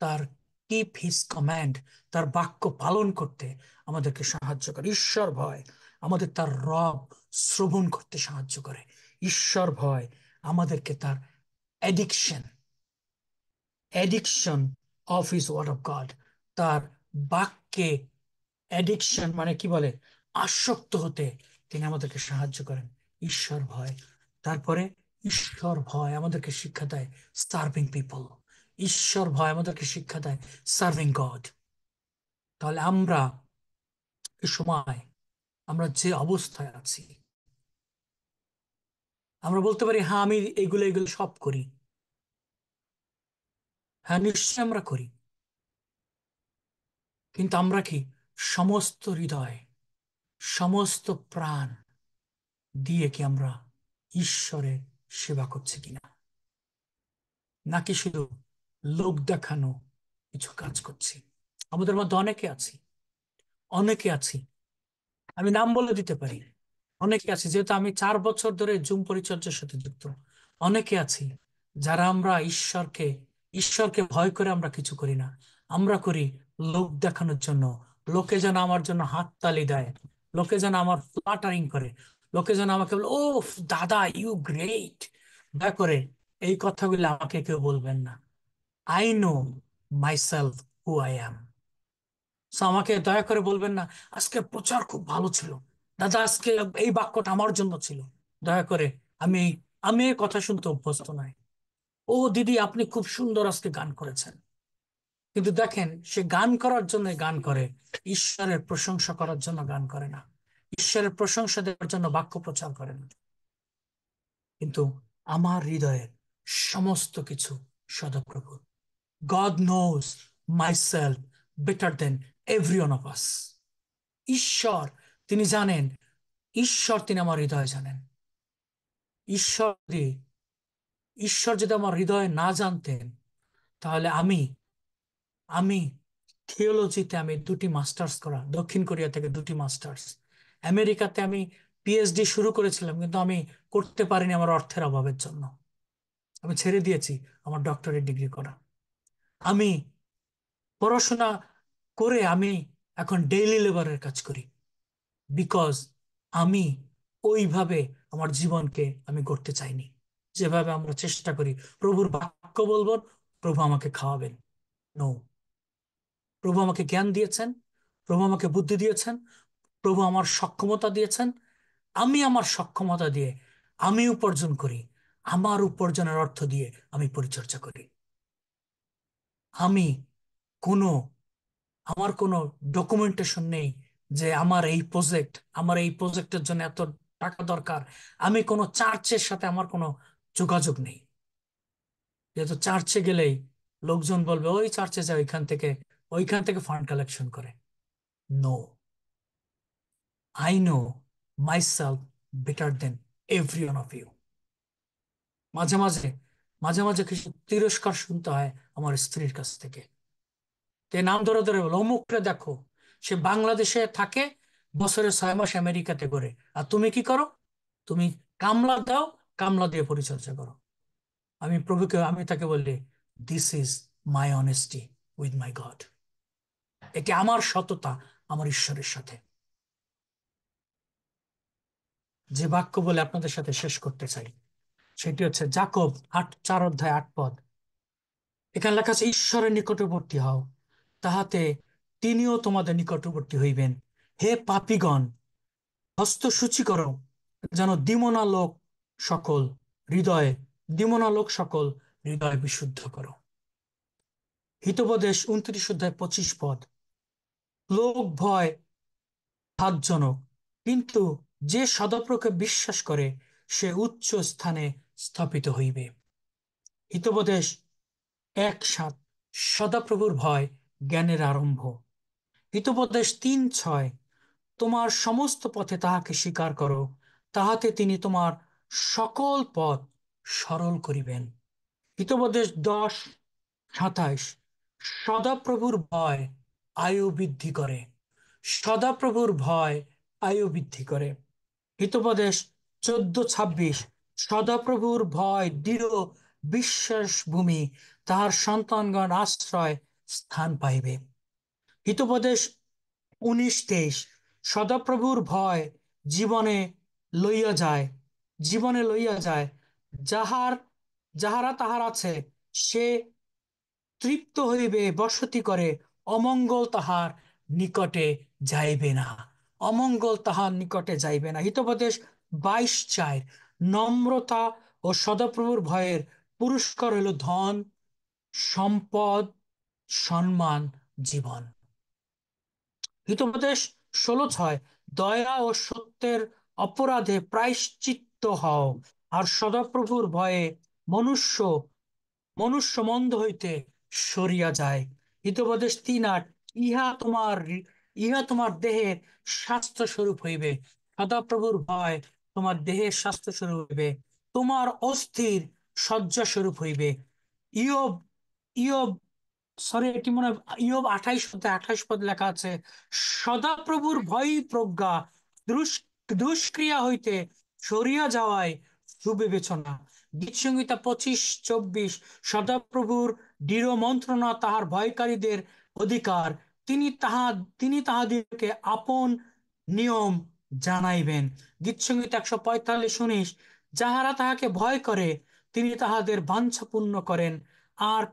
তার কিপ হিজ কমান্ড, তার বাক্য পালন করতে আমাদেরকে সাহায্য করে। ঈশ্বর ভয় আমাদের তার রব শ্রবণ করতে সাহায্য করে। ঈশ্বর ভয় আমাদেরকে তার addiction addiction of his word of God, তার বাক্যে অ্যাডিকশন মানে কি বলে, আসক্ত হতে তিনি আমাদেরকে সাহায্য করেন। ঈশ্বর ভয়। তারপরে ঈশ্বর ভয় আমাদেরকে শিক্ষা দেয় সার্ভিং পিপল। ঈশ্বর ভয় আমাদেরকে শিক্ষা দেয় সার্ভিং গড। তাহলে আমরা এই সময়, আমরা যে অবস্থায় আছি, আমরা বলতে পারি হ্যাঁ আমি এগুলো এগুলো সব করি। হ্যাঁ নিশ্চয়ই আমরা করি। কিন্তু আমরা কি সমস্ত হৃদয়, সমস্ত প্রাণ দিয়ে কি আমরা ঈশ্বরের সেবা করছি কিনা, নাকি শুধু লোক দেখানো কিছু কাজ করছি? আমাদের মধ্যে অনেকে আছি, আমি নাম বলে দিতে পারি। অনেকে আছি, যেহেতু আমি 4 বছর ধরে জুম পরিচর্যার সাথে যুক্ত। অনেকে আছি যারা আমরা ঈশ্বরকে ভয় করে আমরা কিছু করি না। আমরা করি লোক দেখানোর জন্য। লোকে যেন আমার জন্য হাততালি দেয়, লোকে যেন আমার ফ্লাটারিং করে, লোকে যেন আমাকে বলে, ও দাদা ইউ গ্রেট। দয়া করে এই কথাগুলো আমাকে কেউ বলবেন না। I know myself who I am. So আমাকে দয়া করে বলবেন না, আজকে প্রচার খুব ভালো ছিল দাদা, আজকে এই বাক্যটা আমার জন্য ছিল। দয়া করে, আমি আমি এই কথা শুনতে অভ্যস্ত নই। ও দিদি আপনি খুব সুন্দর আজকে গান করেছেন। কিন্তু দেখেন, সে গান করার জন্য গান করে, ঈশ্বরের প্রশংসা করার জন্য গান করে না। ঈশ্বরের প্রশংসা দেওয়ার জন্য বাক্য প্রচার করে না। কিন্তু আমার হৃদয়ের সমস্ত কিছু সদাপ্রভু। God knows myself better than every one of us. ঈশ্বর, তিনি জানেন। তিনি আমার হৃদয় জানেন। ঈশ্বর যদি ঈশ্বর যদি আমার হৃদয় না জানতেন, তাহলে আমি থিওলজিতে আমি 2টি মাস্টার্স করা, দক্ষিণ কোরিয়া থেকে 2টি মাস্টার্স, আমেরিকাতে আমি পিএইচডি শুরু করেছিলাম, কিন্তু আমি করতে পারিনি আমার অর্থের অভাবের জন্য। আমি ছেড়ে দিয়েছি আমার ডক্টরেট ডিগ্রি করা। আমি পড়াশোনা করে আমি এখন ডেইলি লেবারের কাজ করি, বিকজ আমি ওইভাবে আমার জীবনকে আমি গড়তে চাইনি যেভাবে আমরা চেষ্টা করি। প্রভুর বাক্য বলবো, প্রভু আমাকে খাওয়াবেন। নো, প্রভু আমাকে জ্ঞান দিয়েছেন, প্রভু আমাকে বুদ্ধি দিয়েছেন, প্রভু আমার সক্ষমতা দিয়েছেন। আমি আমার সক্ষমতা দিয়ে আমি উপার্জন করি, আমার উপার্জনের অর্থ দিয়ে আমি পরিচর্যা করি। আমি কোনো আমার কোনো ডকুমেন্টেশন নেই যে আমার এই প্রজেক্টের জন্য এত টাকা দরকার। আমি কোনো চার্চের সাথে আমার কোনো যোগাযোগ নেই। যেহেতু চার্চে গেলেই লোকজন বলবে ওই চার্চে যায়, ওইখান থেকে ফান্ড কালেকশন করে। No, I know myself better than every one of you. মাঝে মাঝে মাঝে মাঝে কিছু তিরস্কার শুনতে হয় আমার স্ত্রীর কাছ থেকে। তে নাম ধরে ধরে বলো, অমুকরে দেখো, সে বাংলাদেশে থাকে, বছরে 6 মাস আমেরিকাতে করে, আর তুমি কি করো? তুমি কামলা দাও, কামলা দিয়ে পরিচর্যা করো। আমি তাকে বললি, this is my honesty with my god. এটি আমার সততা আমার ঈশ্বরের সাথে। যে বাক্য বলে আপনাদের সাথে শেষ করতে চাই, সেটি হচ্ছে যাকব 4 অধ্যায় 8 পদ। এখানে লেখা আছে, ঈশ্বরের নিকটবর্তী হও, তাহাতে তিনিও তোমাদের নিকটবর্তী হইবেন। হে পাপীগণ, হস্ত সূচি করো, যেন হৃদয়ে হৃদয় বিশুদ্ধ করো। হিতোপদেশ 29 অধ্যায় 25 পদ। লোক ভয় ঘাতজনক, কিন্তু যে সদাপ্রকে বিশ্বাস করে সে উচ্চ স্থানে স্থাপিত হইবে। হিতোপদেশ 1:7। সদাপ্রভুর ভয় জ্ঞানের আরম্ভ। হিতোপদেশ 3:6। তোমার সমস্ত পথে তাহাকে স্বীকার করো, তাহাতে তিনি তোমার সকল পথ সরল করিবেন। হিতোপদেশ 10:27। সদাপ্রভুর ভয় আয়ু বৃদ্ধি করে। সদাপ্রভুর ভয় আয়ু বৃদ্ধি করে। হিতোপদেশ 14:26। সদাপ্রভুর ভয় দৃঢ় বিশ্বাস ভূমি, তাহার সন্তানগণ আশ্রয় স্থান পাইবে। হিতোপদেশ 19:23। সদাপ্রভুর ভয় জীবনে লইয়া যায়, যাহার যাহারা তাহার আছে, সে তৃপ্ত হইবে, বসতি করে, অমঙ্গল তাহার নিকটে যাইবে না। অমঙ্গল তাহার নিকটে যাইবে না। হিতোপদেশ 22:4। নম্রতা ও সদাপ্রভুর ভয়ের পুরস্কার হইল ধন, সম্পদ, সম্মান, জীবন। হিতোপদেশ 16:6। দয়া ও সত্যের অপরাধে প্রায়শ্চিত্ত হও, আর সদাপ্রভুর ভয়ে মনুষ্য মনুষ্য মন্দ হইতে সরিয়া যায়। হিতোপদেশ 3:8। ইহা তোমার দেহের স্বাস্থ্য স্বরূপ হইবে। সদাপ্রভুর ভয় তোমার দেহের স্বাস্থ্য স্বরূপ হইবে, তোমার অস্থির শয্যা স্বরূপ হইবে। ইয়োব ইয়োব সরি এটি মনে হয় ইয়োব 28 অধ্যায় 28 পদ লেখা আছে, সদাপ্রভুর ভয়ই প্রজ্ঞা, দুষ্ক্রিয়া হইতে সরিয়া যাওয়ায় সুবিবেচনা। গীতসংহিতা 25:24। সদাপ্রভুর দৃঢ় মন্ত্রণা তাহার ভয়কারীদের অধিকার, তিনি তাহাদিগকে আপন নিয়ম জানাইবেন। গীতসংহিতা 145:19। যাহারা তাহাকে ভয় করে তিনি তাহাদের বাঞ্ছা পূর্ণ করেন, আর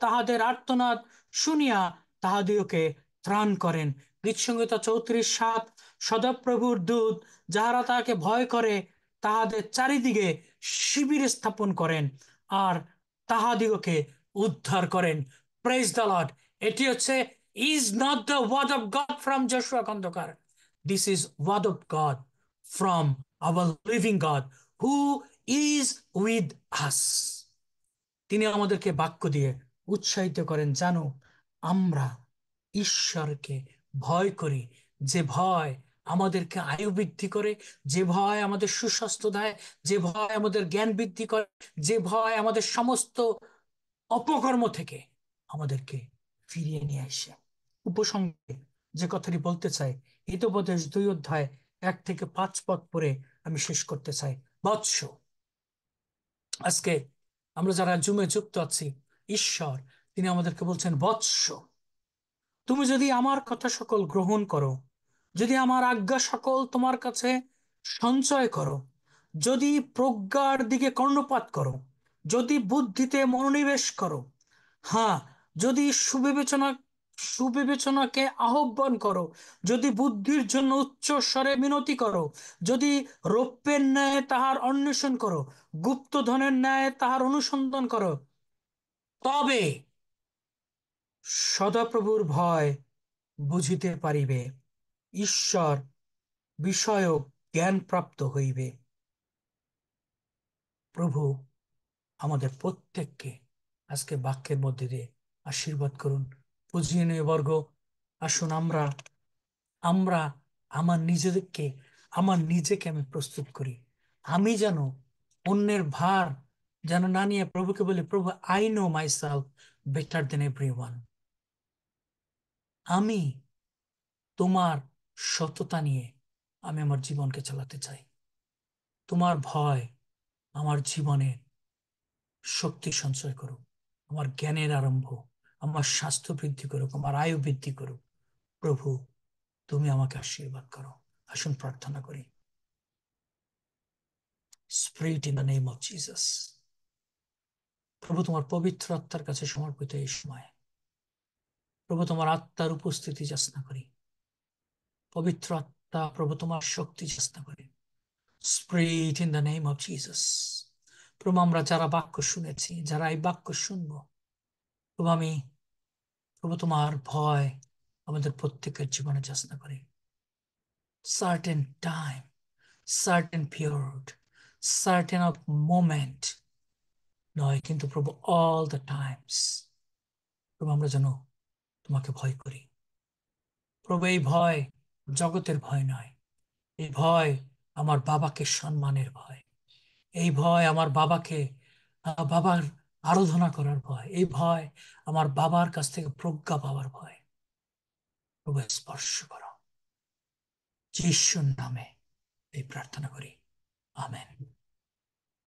তাহাদের আর্তনাদ শুনিয়া তাহাদিগকে ত্রাণ করেন। গীতসংহিতা 34:7। সদাপ্রভুর দূত যাহারা তাহাকে ভয় করে তাহাদের চারিদিকে শিবির স্থাপন করেন, আর তাহাদিগকে উদ্ধার করেন। Praise the Lord. এটি হচ্ছে, is not the word of God from Joshua Khandakar, this is word of God from our living God who is with us. তিনি আমাদেরকে বাক্য দিয়ে উৎসাহিত করেন, জানো আমরা ঈশ্বরকে ভয় করি, যে ভয় আমাদেরকে আয়ু বৃদ্ধি করে, যে ভয় আমাদের সুস্বাস্থ্য দেয়, যে ভয় আমাদের জ্ঞান বৃদ্ধি করে, যে ভয় আমাদের সমস্ত অপকর্ম থেকে আমাদেরকে ফিরিয়ে নিয়ে আসে। উপসংহারে যে কথাটি বলতে চাই, হিতোপদেশ 2 অধ্যায় 1 থেকে 5 পদ পড়ে আমি শেষ করতে চাই। বৎস, আজকে আমরা যারা জুমে যুক্ত আছি, ঈশ্বর তিনি আমাদেরকে বলছেন, বৎস, তুমি যদি আমার কথা সকল গ্রহণ করো, যদি আমার আজ্ঞা সকল তোমার কাছে সঞ্চয় করো, যদি প্রজ্ঞার দিকে কর্ণপাত করো, যদি বুদ্ধিতে মনোনিবেশ করো, হ্যাঁ, যদি সুবিবেচনাকে আহ্বান করো, যদি বুদ্ধির জন্য উচ্চ স্বরে মিনতি করো, যদি রৌপ্যের ন্যায় তাহার অন্বেষণ করো, গুপ্তধনের ন্যায় তাহার অনুসন্ধান করো, তবে সদাপ্রভুর ভয় বুঝিতে পারিবে, ঈশ্বর বিষয়ক জ্ঞান প্রাপ্ত হইবে। প্রভু আমাদের প্রত্যেককে আজকে বাক্যের মধ্যে দিয়ে আশীর্বাদ করুন। পূজনীয় বর্গ, আসুন আমরা আমরা আমার নিজেকে আমি প্রস্তুত করি। আমি যেন অন্যের ভার যেন না নিয়ে প্রভুকে বলি, প্রভু, I know my self better then everyone. আমি তোমার সততা নিয়ে আমি আমার জীবনকে চালাতে চাই। তোমার ভয় আমার জীবনে শক্তি সঞ্চয় করুক, আমার জ্ঞানের আরম্ভ, আমার স্বাস্থ্য বৃদ্ধি করুক, আমার আয়ু বৃদ্ধি করুক। প্রভু, তুমি আমাকে আশীর্বাদ করো। আসুন প্রার্থনা করি। Spirit in the name of Jesus. প্রভু, তোমার পবিত্র আত্মার কাছে সমর্পিত এই সময় প্রভু তোমার আত্মার উপস্থিতি যাচনা করি। পবিত্র আত্মা প্রভু তোমার শক্তি যাচনা করি। Spirit in the name of Jesus. প্রভু, আমরা যারা বাক্য শুনেছি, যারা এই বাক্য শুনবো, প্রভু আমি প্রভু তোমার ভয় আমাদের প্রত্যেকের জীবনে যাচনা করি। Certain time, certain period, certain of moment নয়, কিন্তু প্রভু অল দ্য টাইমস প্রভু আমরা যেন তোমাকে ভয় করি। প্রভু এই ভয় জগতের ভয় নয়, এই ভয় আমার বাবাকে সম্মানের ভয়। এই ভয় আমার বাবাকে বাবার আরাধনা করার ভয়। এই ভয় আমার বাবার কাছ থেকে প্রজ্ঞা পাওয়ার ভয়। প্রভু স্পর্শ করো, যিশুর নামে এই প্রার্থনা করি, আমেন।